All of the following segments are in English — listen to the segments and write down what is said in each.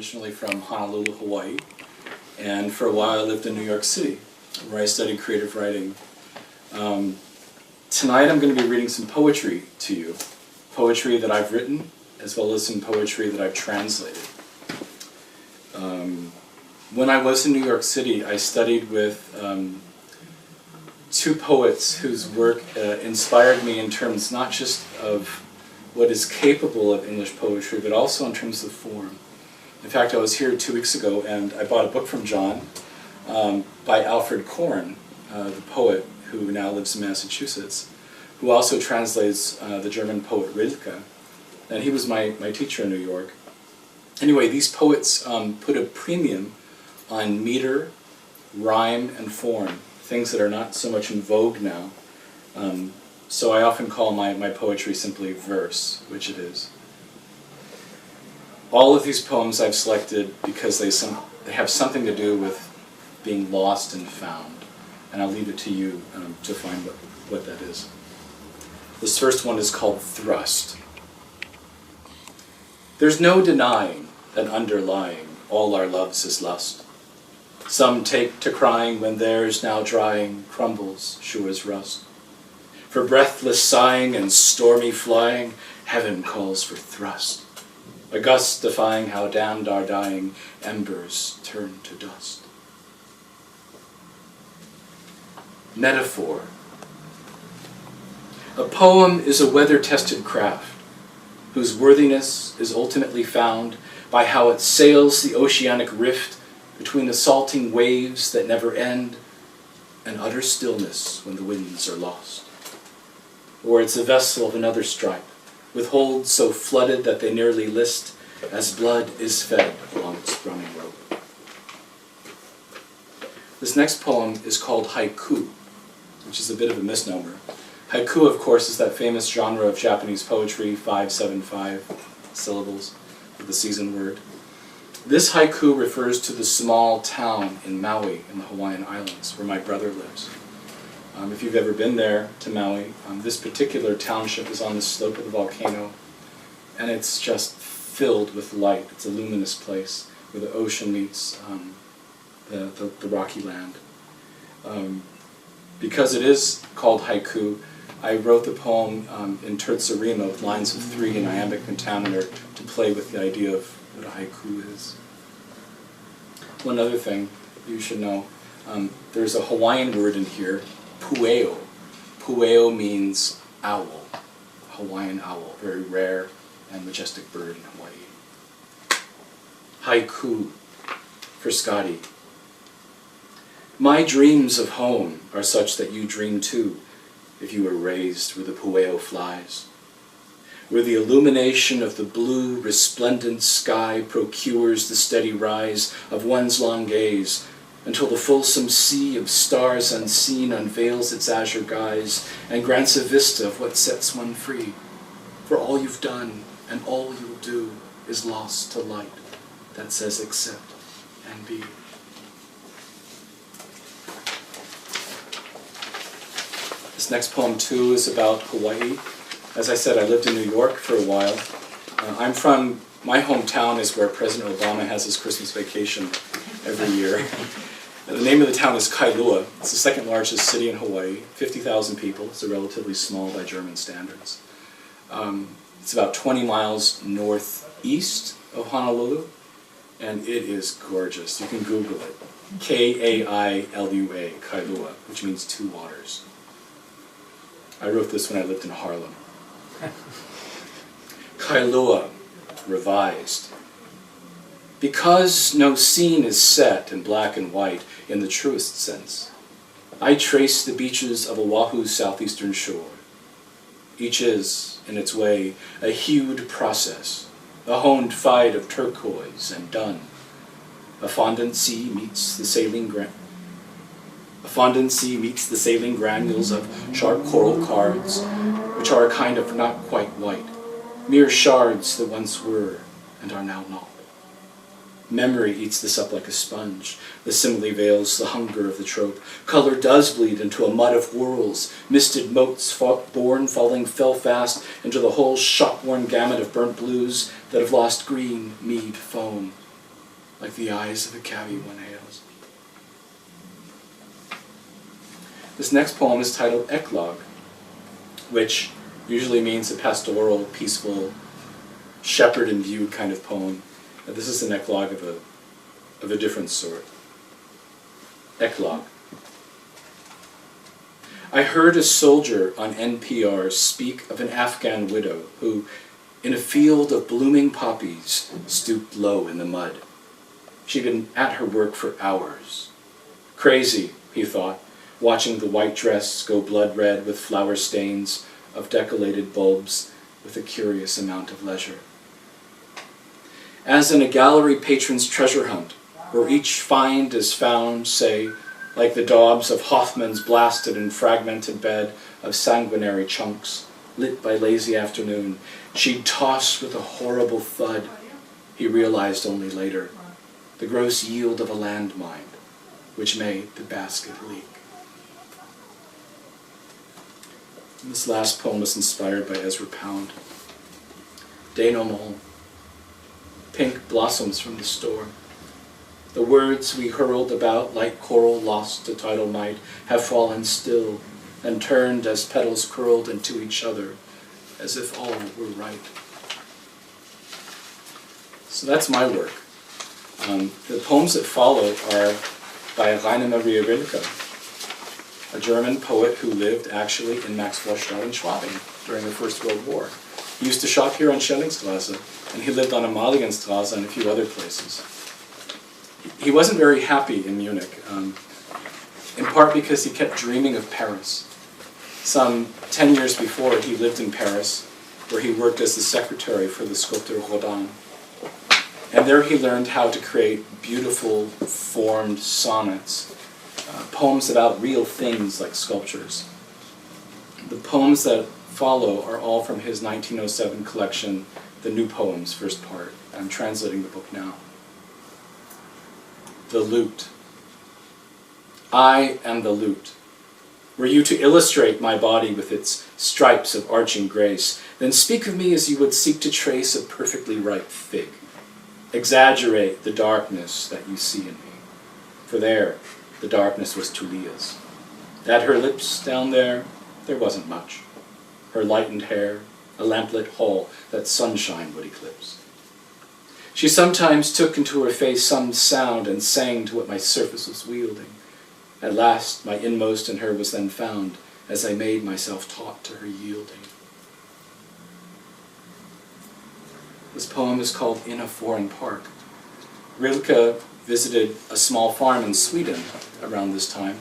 originally from Honolulu, Hawaii, and for a while I lived in New York City, where I studied creative writing. Tonight I'm going to be reading some poetry to you, poetry that I've written, as well as some poetry that I've translated. When I was in New York City, I studied with two poets whose work inspired me in terms not just of what is capable of English poetry, but also in terms of form. In fact, I was here 2 weeks ago and I bought a book from John by Alfred Korn, the poet who now lives in Massachusetts, who also translates the German poet Rilke. And he was my teacher in New York. Anyway, these poets put a premium on meter, rhyme, and form, things that are not so much in vogue now. So I often call my poetry simply verse, which it is. All of these poems I've selected because they have something to do with being lost and found. And I'll leave it to you to find what that is. This first one is called Thrust. There's no denying that underlying all our loves is lust. Some take to crying when theirs now drying crumbles sure as rust. For breathless sighing and stormy flying, heaven calls for thrust. A gust defying how damned our dying embers turn to dust. Metaphor. A poem is a weather-tested craft, whose worthiness is ultimately found by how it sails the oceanic rift between assaulting waves that never end and utter stillness when the winds are lost. Or it's a vessel of another stripe, with holds so flooded that they nearly list as blood is fed along its running rope. This next poem is called haiku, which is a bit of a misnomer. Haiku, of course, is that famous genre of Japanese poetry, 5-7-5 syllables with the season word. This haiku refers to the small town in Maui in the Hawaiian Islands, where my brother lives. If you've ever been there to Maui, this particular township is on the slope of the volcano, and it's just filled with light. It's a luminous place where the ocean meets the rocky land. Because it is called haiku, I wrote the poem in terza rima with lines of 3 in iambic pentameter to play with the idea of what a haiku is. One other thing you should know, there's a Hawaiian word in here, pueo. Pueo means owl, Hawaiian owl, very rare and majestic bird in Hawaii. Haiku for Scotty. My dreams of home are such that you dream too, if you were raised where the pueo flies, where the illumination of the blue, resplendent sky procures the steady rise of one's long gaze, until the fulsome sea of stars unseen unveils its azure guise and grants a vista of what sets one free. For all you've done and all you'll do is lost to light that says accept and be. This next poem, too, is about Hawaii. As I said, I lived in New York for a while. My hometown is where President Obama has his Christmas vacation every year. The name of the town is Kailua. It's the second largest city in Hawaii, 50,000 people, so relatively small by German standards. It's about 20 miles northeast of Honolulu, and it is gorgeous. You can Google it. Kailua, Kailua, which means two waters. I wrote this when I lived in Harlem. Kailua, revised. Because no scene is set in black and white in the truest sense, I trace the beaches of Oahu's southeastern shore. Each is, in its way, a hued process, a honed fight of turquoise and dun. A fondant sea meets the saline granules of sharp coral cards, which are a kind of not quite white, mere shards that once were and are now not. Memory eats this up like a sponge. The simile veils the hunger of the trope. Color does bleed into a mud of whorls. Misted motes born falling fell fast into the whole shot-worn gamut of burnt blues that have lost green mead foam. like the eyes of a cabby one hails. This next poem is titled Eclogue, which usually means a pastoral, peaceful, shepherd-imbued kind of poem. But this is an eclogue of a different sort. Eclogue. I heard a soldier on NPR speak of an Afghan widow who, in a field of blooming poppies, stooped low in the mud. She'd been at her work for hours. Crazy, he thought, watching the white dress go blood-red with flower stains of decollated bulbs with a curious amount of leisure. As in a gallery patron's treasure hunt, where each find is found, say, like the daubs of Hoffman's blasted and fragmented bed of sanguinary chunks, lit by lazy afternoon, she'd toss with a horrible thud, he realized only later, the gross yield of a landmine, which made the basket leak. And this last poem was inspired by Ezra Pound. Denouement. Pink blossoms from the store. The words we hurled about like coral lost to tidal might have fallen still and turned as petals curled into each other as if all were right. So that's my work. The poems that follow are by Rainer Maria Rilke, a German poet who lived actually in Maxvorstadt in Schwabing during the First World War. He used to shop here on Schellingstrasse, and he lived on Amalienstrasse and a few other places. He wasn't very happy in Munich, in part because he kept dreaming of Paris. Some 10 years before, he lived in Paris, where he worked as the secretary for the sculptor Rodin. And there he learned how to create beautiful, formed sonnets, poems about real things like sculptures. The poems that follow are all from his 1907 collection, The New Poems, first part. I'm translating the book now. The lute. I am the lute. Were you to illustrate my body with its stripes of arching grace, then speak of me as you would seek to trace a perfectly ripe fig. Exaggerate the darkness that you see in me. For there, the darkness was Tulia's. At her lips down there wasn't much. Her lightened hair, a lamplit hall that sunshine would eclipse. She sometimes took into her face some sound and sang to what my surface was wielding. At last, my inmost in her was then found, as I made myself taut to her yielding. This poem is called In a Foreign Park. Rilke visited a small farm in Sweden around this time,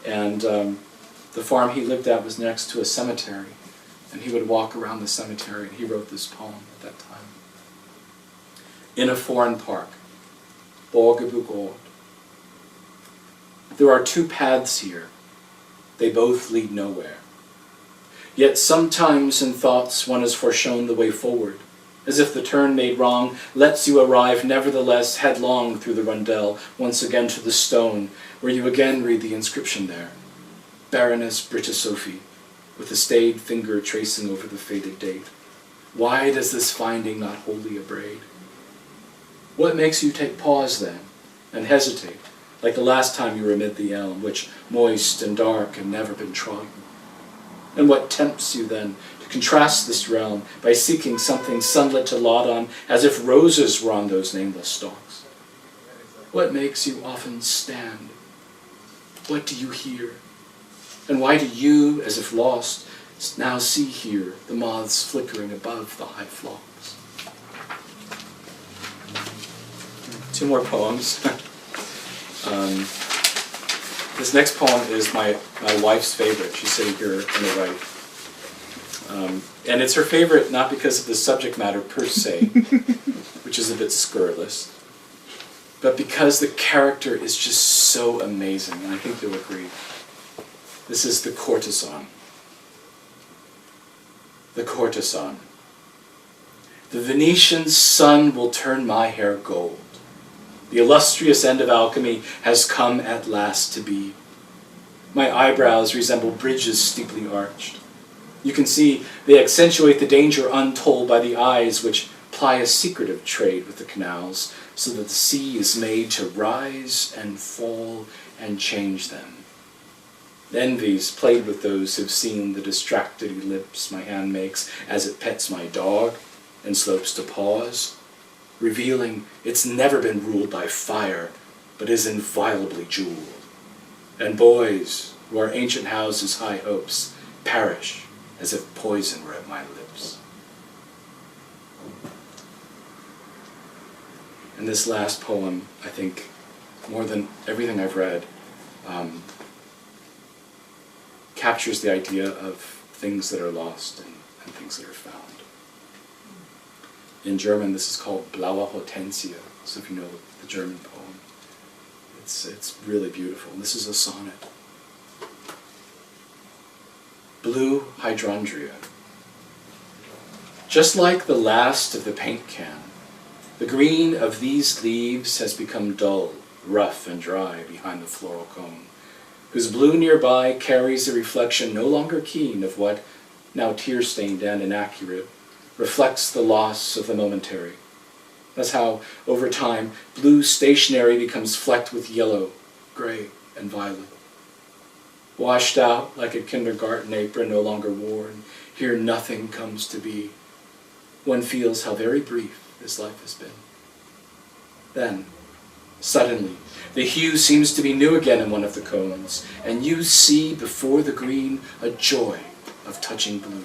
and the farm he lived at was next to a cemetery, and he would walk around the cemetery, and he wrote this poem at that time. In a Foreign Park, Borgebugård. There are two paths here. They both lead nowhere. Yet sometimes in thoughts one is foreshown the way forward, as if the turn made wrong lets you arrive nevertheless headlong through the rundell, once again to the stone, where you again read the inscription there. Baroness Britta Sophie, with a staid finger tracing over the faded date. Why does this finding not wholly abrade? What makes you take pause then, and hesitate, like the last time you were amid the elm, which, moist and dark, had never been trodden? And what tempts you then to contrast this realm by seeking something sunlit to laud on, as if roses were on those nameless stalks? What makes you often stand? What do you hear? And why do you, as if lost, now see here the moths flickering above the high phlox? Two more poems. This next poem is my wife's favorite. She's sitting here on the right. And it's her favorite not because of the subject matter per se, which is a bit scurrilous, but because the character is just so amazing, and I think you'll agree. This is The Courtesan. The Courtesan. The Venetian sun will turn my hair gold. The illustrious end of alchemy has come at last to be. My eyebrows resemble bridges steeply arched. You can see they accentuate the danger untold by the eyes which ply a secretive trade with the canals, so that the sea is made to rise and fall and change them. Envy's played with those who've seen the distracted ellipse my hand makes as it pets my dog and slopes to pause, revealing it's never been ruled by fire, but is inviolably jeweled. And boys, who are ancient houses' high hopes, perish as if poison were at my lips. And this last poem, I think, more than everything I've read, captures the idea of things that are lost and things that are found. In German, this is called Blaue Hortensie, so if you know the German poem, it's really beautiful. And this is a sonnet. Blue hydrangea. Just like the last of the paint can, the green of these leaves has become dull, rough and dry behind the floral cone, whose blue nearby carries a reflection no longer keen of what, now tear-stained and inaccurate, reflects the loss of the momentary. That's how, over time, blue stationary becomes flecked with yellow, gray, and violet. Washed out like a kindergarten apron no longer worn, here nothing comes to be. One feels how very brief this life has been. Then, suddenly, the hue seems to be new again in one of the cones, and you see before the green a joy of touching blue.